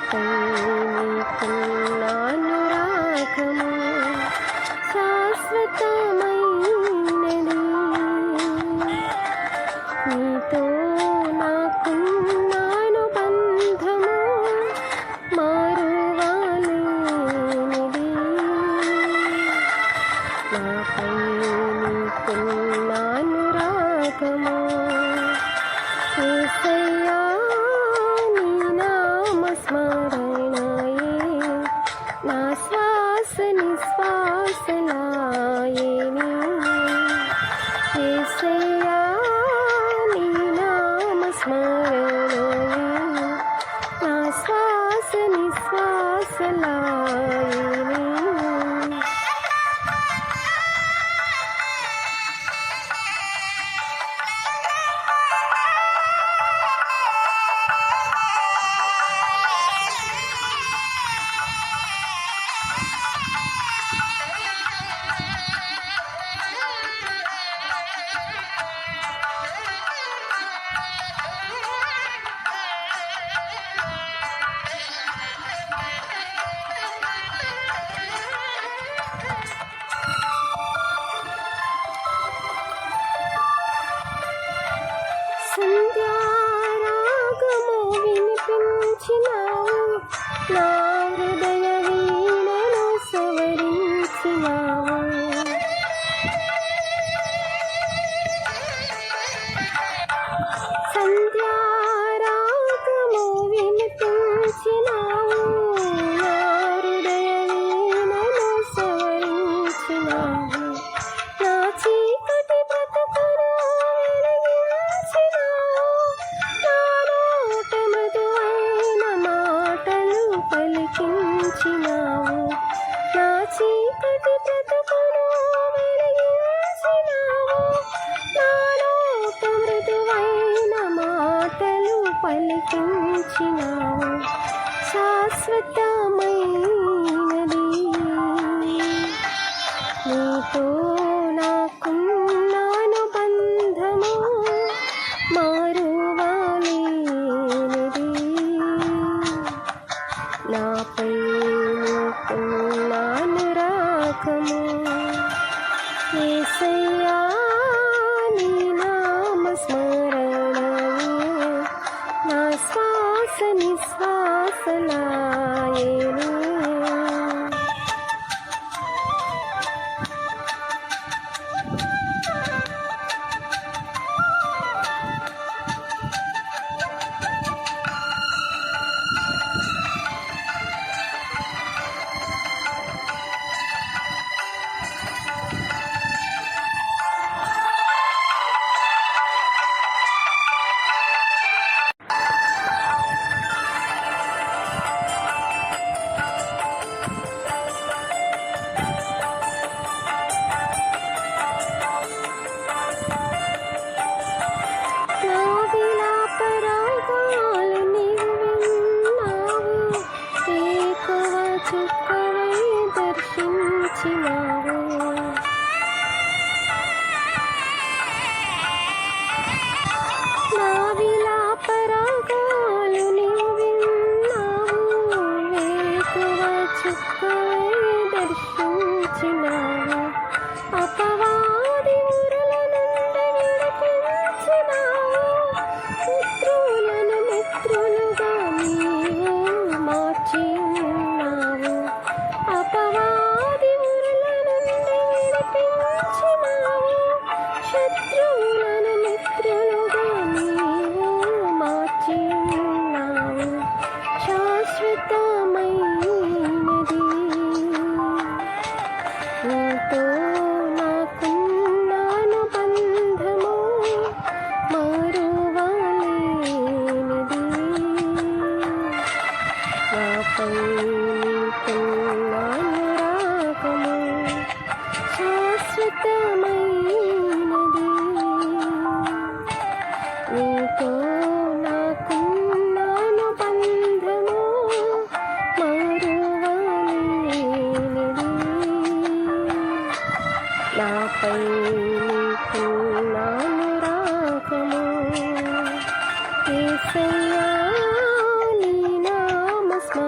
నాపై నీకున్న అనురాగము శాశ్వతమైనది. నీతో నాకున్న అనుబంధము మారువలేనిది. నాపై నీకున్న అనురాగము యేసయ్యా నీ నామస్మరణయే నా శ్వాస నిశ్వాసలాయెను. యేసయ్యా నీ నామస్మరణయే నా శ్వాస నిశ్వాసలాయెను. సంధ్యారాగము వినిపించినావు, నా హృదయ వీణను సవరించినావు. సంధ్యారాగము వినిపించినావు, నా హృదయ వీణను సవరించినావు. నా చీకటి బ్రతుకును వెలిగించినావు, నా నోట మృదువైన మాటలు పలికించినావు. నా చీకటి బ్రతుకును వెలిగించినావు, నా నోట మృదువైన మాటలు పలికించినావు. శాశ్వతమైనది నీతో నాకున్న అనుబంధము మారువలేనిది. నాపై నీకున్న అనురాగము యేసయ్యా నీ నామస్మరణయే నా శ్వాస నిశ్వాసలాయెను. నా విలాపరాగాలు నీవు విన్నావు, ఏకవ చుక్కవై దర్శించినావు. నా విలాపరాగాలు నీవు విన్నావు, ఏకవ చుక్కవై దర్శించినావు. అపవాది ఉరల నుండి విడిపించినావు, శత్రువులను మిత్రులుగా నీవు మార్చి ఉన్నావు. అపవాది ఉరల నుండి విడిపించినావు, శత్రువులను మిత్రులుగా నీవు మార్చి ఉన్నావు. శాశ్వతమైనది నీతో నాకున్న అనుబంధము మారువలేనిది. నాపై నీకున్న అనురాగము శాశ్వతమైనది. నీతో నాకున్న అనుబంధము మారువలేనిది. నాపై నీకున్న అనురాగము యేసయ్యా నీ నామస్మరణయే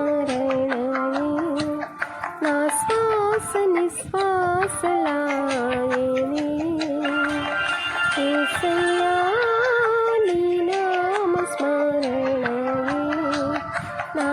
నా